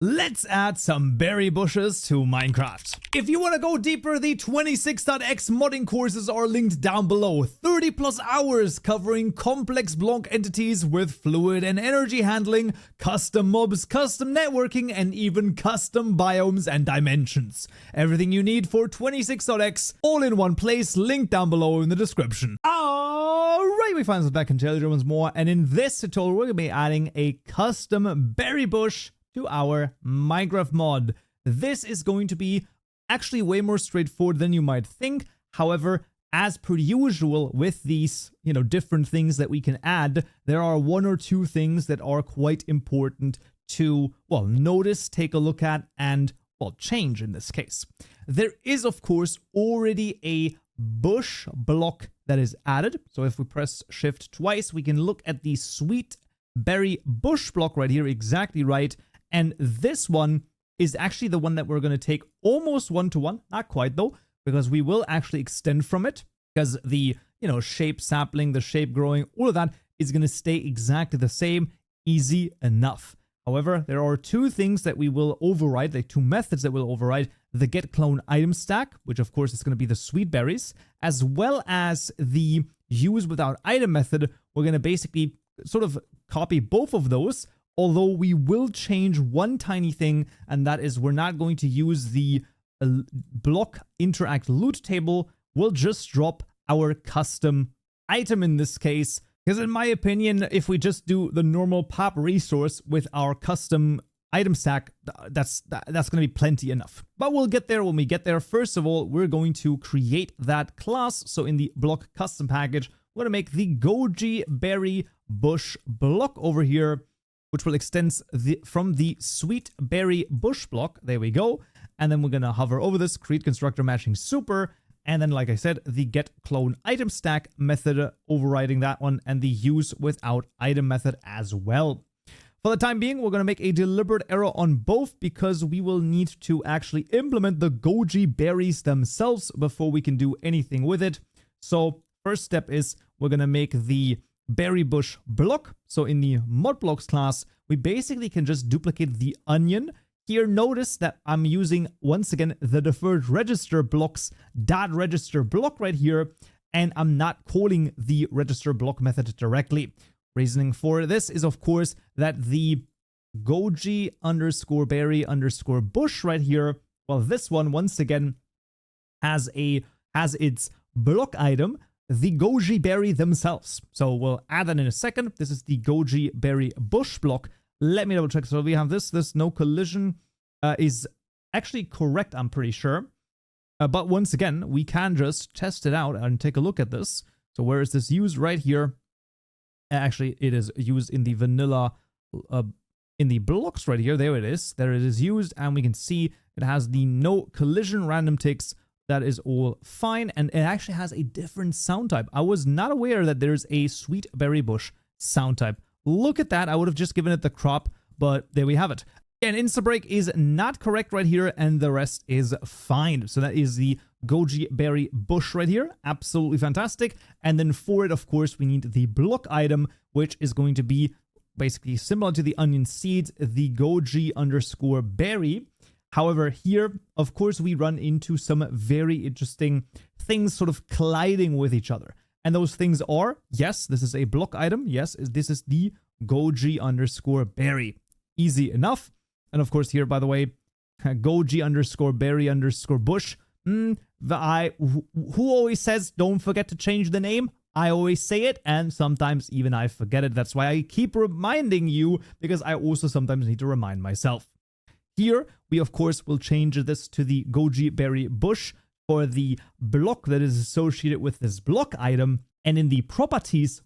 Let's add some berry bushes to Minecraft. If you want to go deeper, the 26.x modding courses are linked down below. 30 plus hours covering complex block entities with fluid and energy handling, custom mobs, custom networking, and even custom biomes and dimensions. Everything you need for 26.x all in one place, linked down below in the description. Alright, we find ourselves back in Intelligent once more, and in this tutorial we're going to be adding a custom berry bush to our Minecraft mod. This is going to be actually way more straightforward than you might think. However, as per usual with these, different things that we can add, there are one or two things that are quite important to, notice, take a look at, and, change in this case. There is, of course, already a bush block that is added. So if we press shift twice, we can look at the sweet berry bush block right here, exactly right. And this one is actually the one that we're going to take almost one-to-one, not quite though, because we will actually extend from it, because the, shape sapling, the shape growing, all of that is going to stay exactly the same, easy enough. However, there are two things that we will override, like two methods that will override: the get clone item stack, which of course is going to be the sweet berries, as well as the use without item method. We're going to basically sort of copy both of those, although we will change one tiny thing, and that is we're not going to use the block interact loot table. We'll just drop our custom item in this case, because in my opinion, if we just do the normal pop resource with our custom item stack, that's going to be plenty enough. But we'll get there when we get there. First of all, we're going to create that class. So in the block custom package, we're going to make the goji berry bush block over here, which will extend from the sweet berry bush block. There we go. And then we're going to hover over this, create constructor matching super. And then, like I said, the get clone item stack method, overriding that one, and the use without item method as well. For the time being, we're going to make a deliberate error on both, because we will need to actually implement the goji berries themselves before we can do anything with it. So first step is we're going to make the berry bush block. So in the mod blocks class, we basically can just duplicate the onion. Here, notice that I'm using, once again, the deferred register blocks dot register block right here, and I'm not calling the register block method directly. Reasoning for this is, of course, that the goji underscore berry underscore bush right here, this one, once again, has its block item, the goji berry themselves. So we'll add that in a second. This is the goji berry bush block. Let me double check. So we have this no collision is actually correct, I'm pretty sure. But once again, we can just test it out and take a look at this. So where is this used? Right here. Actually, it is used in the vanilla, in the blocks right here. There it is. There it is used. And we can see it has the no collision random ticks. That is all fine, and it actually has a different sound type. I was not aware that there's a sweet berry bush sound type. Look at that. I would have just given it the crop, but there we have it. And Instabreak is not correct right here, and the rest is fine. So that is the goji berry bush right here. Absolutely fantastic. And then for it, of course, we need the block item, which is going to be basically similar to the onion seeds, the goji underscore berry. However, here, of course, we run into some very interesting things sort of colliding with each other. And those things are, yes, this is a block item. Yes, this is the goji underscore berry. Easy enough. And of course, here, by the way, goji underscore berry underscore bush. Who always says, don't forget to change the name? I always say it, and sometimes even I forget it. That's why I keep reminding you, because I also sometimes need to remind myself. Here, we of course will change this to the goji berry bush for the block that is associated with this block item. And in the properties,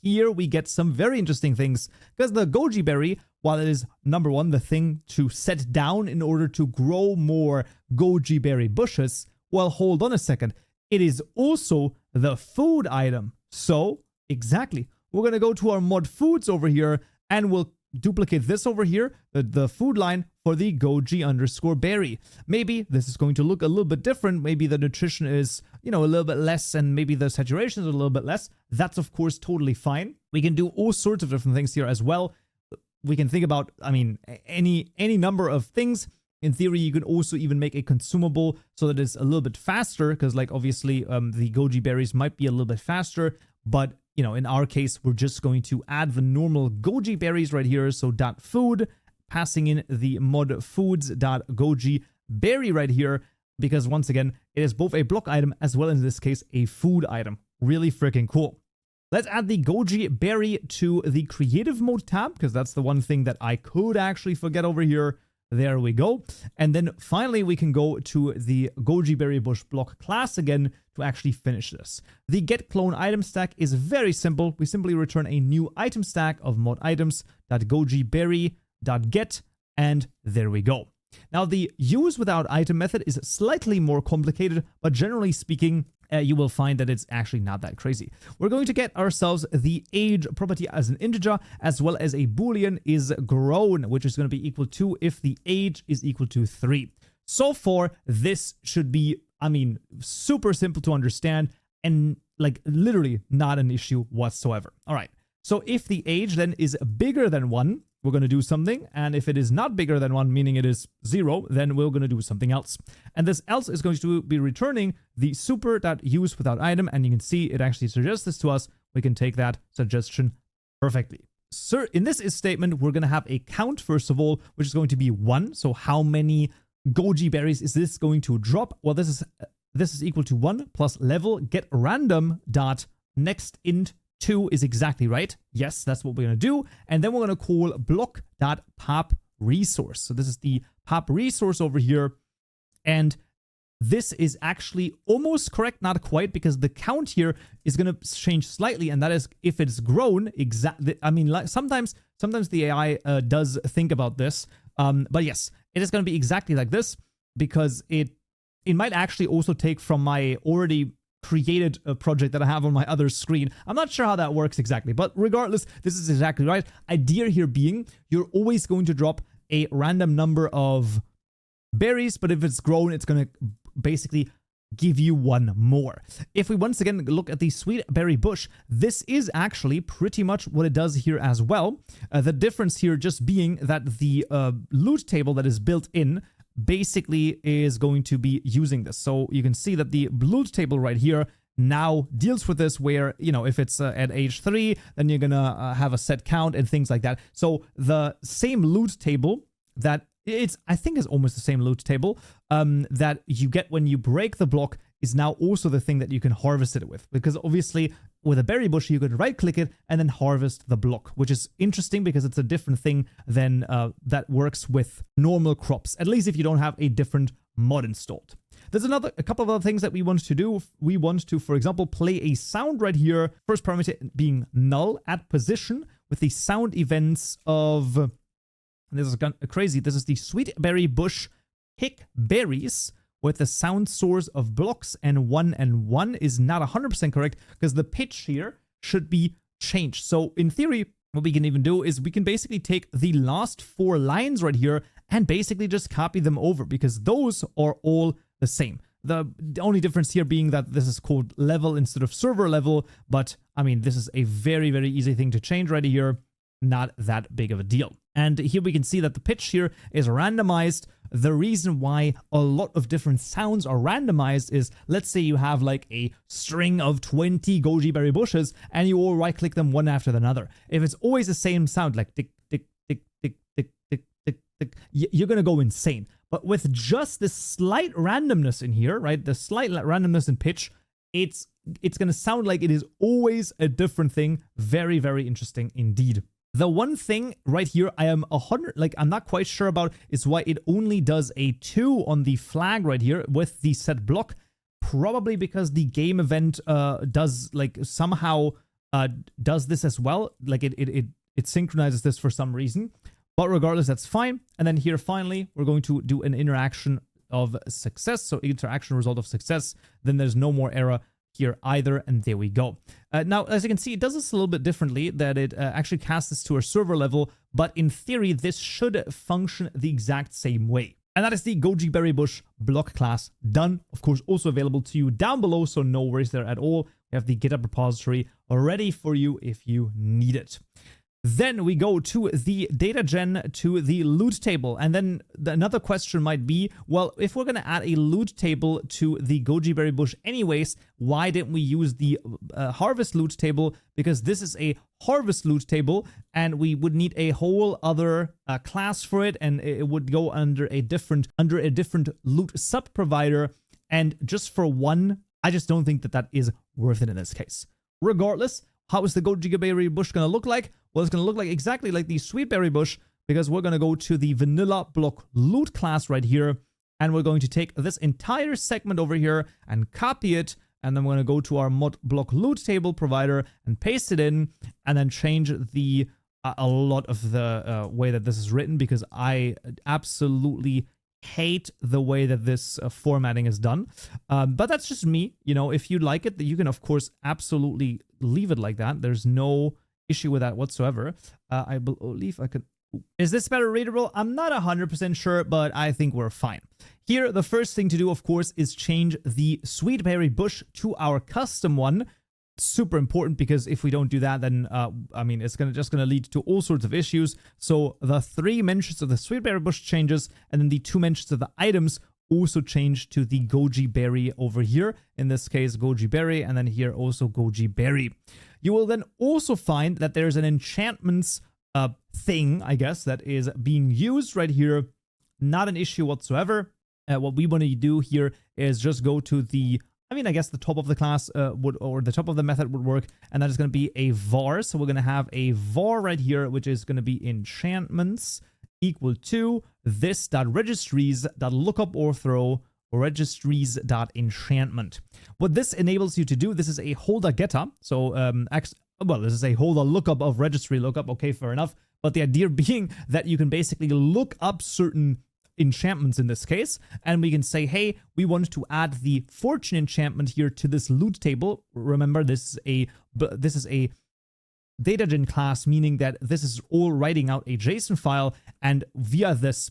here we get some very interesting things, because the goji berry, while it is number one, the thing to set down in order to grow more goji berry bushes, hold on a second, it is also the food item. So exactly, we're going to go to our mod foods over here, and we'll duplicate this over here, the food line for the goji underscore berry. Maybe this is going to look a little bit different. Maybe the nutrition is, a little bit less, and maybe the saturation is a little bit less. That's of course totally fine. We can do all sorts of different things here as well. we can think about, I mean, any number of things. In theory, you can also even make a consumable so that it's a little bit faster, because like obviously the goji berries might be a little bit faster, but you know, in our case, we're just going to add the normal goji berries right here. So .food, passing in the mod foods.goji berry right here, because once again, it is both a block item as well as in this case a food item. Really freaking cool. Let's add the goji berry to the creative mode tab, because that's the one thing that I could actually forget over here. There we go. And then finally, we can go to the goji berry bush block class again to actually finish this. The get clone item stack is very simple. We simply return a new item stack of mod items.gojiberry.get, and there we go. Now, the use without item method is slightly more complicated, but generally speaking, you will find that it's actually not that crazy. We're going to get ourselves the age property as an integer, as well as a boolean is grown, which is going to be equal to if the age is equal to 3. So far, this should be, I mean, super simple to understand and like literally not an issue whatsoever. All right. So if the age then is bigger than 1, we're going to do something. And if it is not bigger than 1, meaning it is 0, then we're going to do something else. And this else is going to be returning the super.use without item. And you can see it actually suggests this to us. We can take that suggestion perfectly. So in this is statement, we're going to have a count, first of all, which is going to be 1. So how many goji berries is this going to drop? Well, this is equal to 1 plus level get random dot next int 2 is exactly right. Yes, that's what we're going to do. And then we're going to call block.pop resource. So this is the pop resource over here. And this is actually almost correct, not quite, because the count here is going to change slightly. And that is if it's grown exactly. I mean, like sometimes the AI does think about this. But yes, it is going to be exactly like this, because it might actually also take from my already created a project that I have on my other screen. I'm not sure how that works exactly, but regardless, this is exactly right. Idea here being, you're always going to drop a random number of berries, but if it's grown, it's going to basically give you 1 more. If we once again look at the sweet berry bush, this is actually pretty much what it does here as well. The difference here just being that the loot table that is built in basically is going to be using this. So you can see that the loot table right here now deals with this, where, you know, if it's at age 3, then you're gonna have a set count and things like that. So the same loot table that I think is almost the same loot table that you get when you break the block is now also the thing that you can harvest it with, because obviously with a berry bush, you could right click it and then harvest the block, which is interesting because it's a different thing than that works with normal crops, at least if you don't have a different mod installed. There's a couple of other things that we want to do. We want to, for example, play a sound right here. First parameter being null at position with the sound events of, this is crazy. This is the sweet berry bush pick berries with the sound source of blocks, and 1 is not 100% correct because the pitch here should be changed. So in theory, what we can even do is we can basically take the last 4 lines right here and basically just copy them over, because those are all the same. The only difference here being that this is called level instead of server level, but I mean, this is a very, very easy thing to change right here. Not that big of a deal. And here we can see that the pitch here is randomized. The reason why a lot of different sounds are randomized is, let's say you have like a string of 20 goji berry bushes and you all right click them one after another. If it's always the same sound, like tick, tick, tick, tick, tick, tick, tick, tick, you're going to go insane. But with just this slight randomness in here, right, the slight randomness in pitch, it's going to sound like it is always a different thing. Very, very interesting indeed. The one thing right here I'm not quite sure about is why it only does a 2 on the flag right here with the set block. Probably because the game event does like somehow does this as well. Like it synchronizes this for some reason. But regardless, that's fine. And then here finally, we're going to do an interaction of success. So interaction result of success. Then there's no more error here either, and there we go. Now, as you can see, it does this a little bit differently, that it actually casts this to a server level, but in theory, this should function the exact same way. And that is the goji berry bush block class done. Of course, also available to you down below, so no worries there at all. We have the GitHub repository ready for you if you need it. Then we go to the data gen to the loot table. And then another question might be, well, if we're going to add a loot table to the goji berry bush anyways, why didn't we use the harvest loot table? Because this is a harvest loot table and we would need a whole other class for it, and it would go under a different loot sub provider. And just for one, I just don't think that that is worth it in this case. Regardless, how is the goji berry bush going to look like? Well, it's going to look like exactly like the sweet berry bush, because we're going to go to the vanilla block loot class right here, and we're going to take this entire segment over here and copy it, and then we're going to go to our mod block loot table provider and paste it in, and then change the a lot of the way that this is written, because I absolutely hate the way that this formatting is done. But that's just me. You know, if you like it, you can of course absolutely leave it like that. There's no issue with that whatsoever. I believe I could. Is this better readable? I'm not 100% sure, but I think we're fine. Here, the first thing to do, of course, is change the sweet berry bush to our custom one. Super important, because if we don't do that, then I mean, it's just gonna lead to all sorts of issues. So the 3 mentions of the sweet berry bush changes, and then the 2 mentions of the items also change to the goji berry over here. In this case, goji berry, and then here also goji berry. You will then also find that there's an enchantments thing, I guess, that is being used right here. Not an issue whatsoever. What we want to do here is just go to the, I mean, I guess the top of the class or the top of the method would work, and that is going to be a var. So we're going to have a var right here, which is going to be enchantments equal to this.registries.lookup or throw registries.enchantment. What this enables you to do, this is a holder getter. So, well, this is a holder lookup of registry lookup. Okay, fair enough. But the idea being that you can basically look up certain enchantments in this case, and we can say, hey, we want to add the fortune enchantment here to this loot table. Remember, this is a data gen class, meaning that this is all writing out a JSON file, and via this,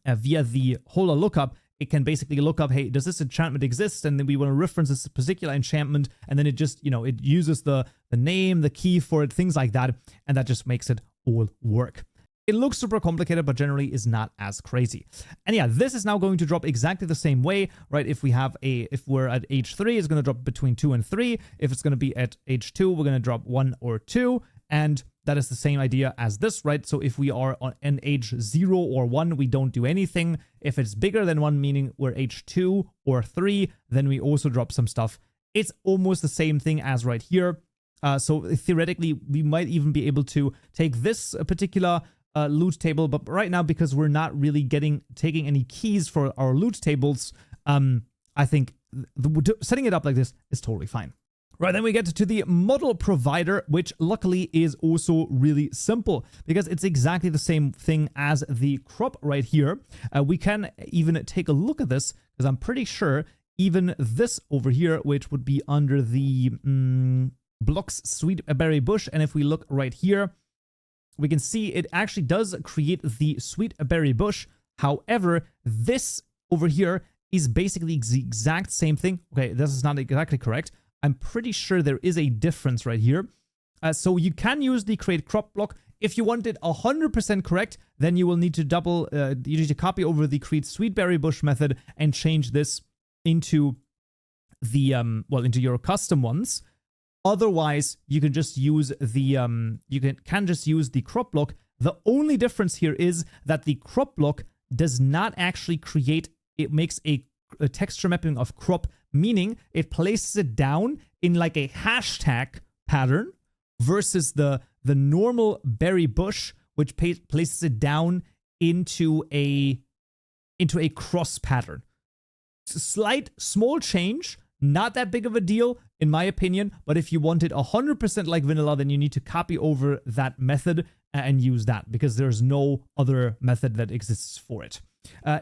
via the holder lookup, it can basically look up, hey, does this enchantment exist? And then we want to reference this particular enchantment, and then it just, you know, it uses the name, the key for it, things like that, and that just makes it all work. It looks super complicated, but generally is not as crazy. And yeah, this is now going to drop exactly the same way, right? If we're at H3, it's going to drop between 2 and 3. If it's going to be at H2, we're going to drop 1 or 2. And that is the same idea as this, right? So if we are on an H0 or 1, we don't do anything. If it's bigger than 1, meaning we're H2 or 3, then we also drop some stuff. It's almost the same thing as right here. So theoretically, we might even be able to take this particular loot table, but right now, because we're not really taking any keys for our loot tables, I think setting it up like this is totally fine. Right, then we get to the model provider, which luckily is also really simple, because it's exactly the same thing as the crop right here. We can even take a look at this, because I'm pretty sure even this over here, which would be under the blocks sweet berry bush, and if we look right here, we can see it actually does create the sweet berry bush. However, this over here is basically the exact same thing. Okay, this is not exactly correct. I'm pretty sure there is a difference right here. So you can use the create crop block. If you want it 100% correct, then you will need to you need to copy over the create sweet berry bush method and change this into the, into your custom ones. Otherwise, you can just use the, you can just use the crop block. The only difference here is that the crop block does not actually create, it makes a texture mapping of crop, meaning it places it down in like a hashtag pattern versus the normal berry bush, which places it down into a cross pattern. It's a slight, small change, not that big of a deal, in my opinion, but if you want it 100% like vanilla, then you need to copy over that method and use that, because there's no other method that exists for it.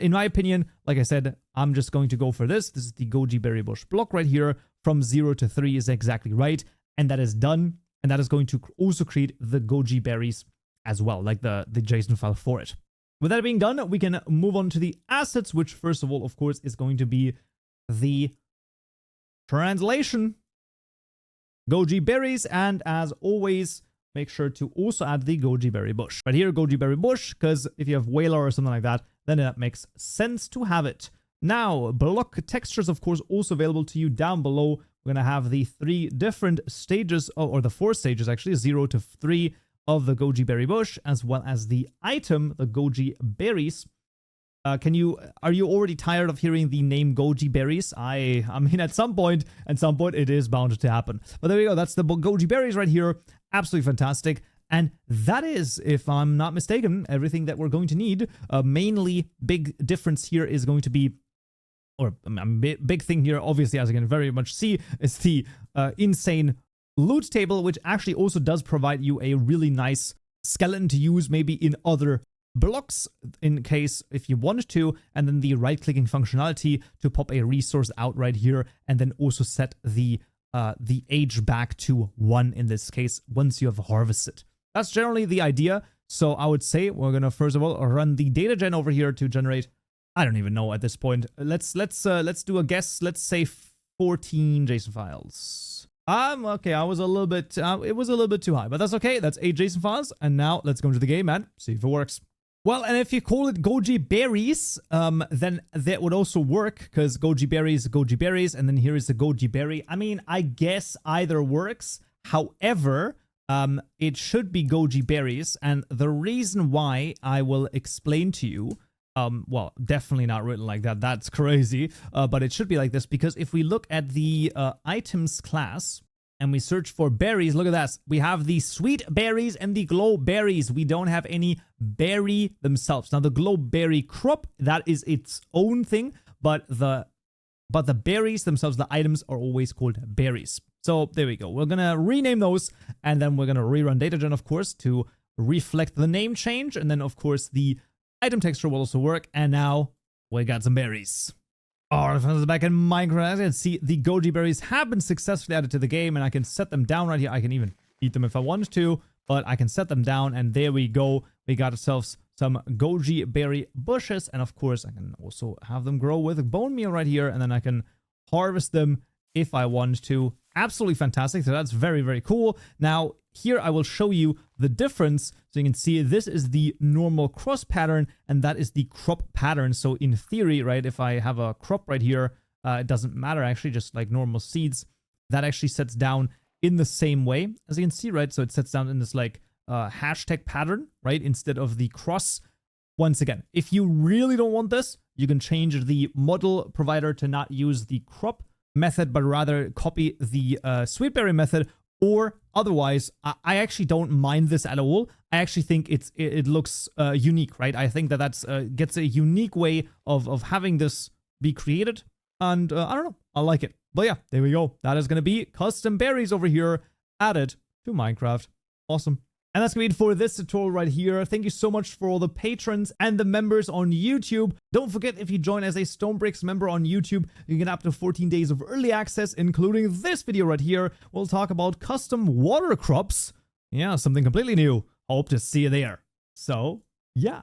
In my opinion, like I said, I'm just going to go for this. This is the goji berry bush block right here. From 0 to 3 is exactly right, and that is done, and that is going to also create the goji berries as well, like the JSON file for it. With that being done, we can move on to the assets, which first of all, of course, is going to be the translation. Goji berries, and as always, make sure to also add the goji berry bush. Right here, goji berry bush, because if you have whaler or something like that, then it makes sense to have it. Now, block textures, of course, also available to you down below. We're going to have the 3 different stages, or the 4 stages actually, 0 to 3 of the goji berry bush, as well as the item, the goji berries. Are you already tired of hearing the name goji berries? I mean, at some point, it is bound to happen. But there we go. That's the goji berries right here. Absolutely fantastic. And that is, if I'm not mistaken, everything that we're going to need. Mainly, big difference here is going to be, or a big thing here, obviously, as you can very much see, is the insane loot table, which actually also does provide you a really nice skeleton to use maybe in other blocks in case if you want to, and then the right-clicking functionality to pop a resource out right here, and then also set the age back to 1 in this case once you have harvested. That's generally the idea. So I would say we're gonna first of all run the data gen over here to generate, I don't even know at this point. Let's do a guess. Let's say 14 JSON files. Okay, I was a little bit, it was a little bit too high, but that's okay. That's 8 JSON files. And now let's go into the game and see if it works. Well, and if you call it goji berries, then that would also work, because goji berries, and then here is the goji berry. I mean, I guess either works. However, it should be goji berries, and the reason why I will explain to you. Well, definitely not written like that. That's crazy. But it should be like this, because if we look at the items class and we search for berries, look at that. We have the sweet berries and the glow berries. We don't have any berry themselves. Now, the glow berry crop, that is its own thing, but the berries themselves, the items, are always called berries. So there we go. We're going to rename those, and then we're going to rerun datagen, of course, to reflect the name change. And then, of course, the item texture will also work, and now we got some berries. Alright, friends, back in Minecraft, as you can see, the goji berries have been successfully added to the game, and I can set them down right here. I can even eat them if I wanted to, but I can set them down, and there we go. We got ourselves some goji berry bushes, and of course, I can also have them grow with bone meal right here, and then I can harvest them if I want to. Absolutely fantastic. So that's very, very cool. Now, here I will show you the difference. So you can see this is the normal cross pattern, and that is the crop pattern. So in theory, right, if I have a crop right here, it doesn't matter actually, just like normal seeds, that actually sets down in the same way, as you can see, right? So it sets down in this like hashtag pattern, right, instead of the cross. Once again, if you really don't want this, you can change the model provider to not use the crop method, but rather copy the sweetberry method, or otherwise, I actually don't mind this at all. I actually think it looks unique, right? I think that that's gets a unique way of having this be created, and I don't know, I like it. But yeah, there we go. That is going to be custom berries over here added to Minecraft. Awesome. And that's going to be it for this tutorial right here. Thank you so much for all the patrons and the members on YouTube. Don't forget, if you join as a Stonebricks member on YouTube, you get up to 14 days of early access, including this video right here. We'll talk about custom water crops. Yeah, something completely new. Hope to see you there. So, yeah.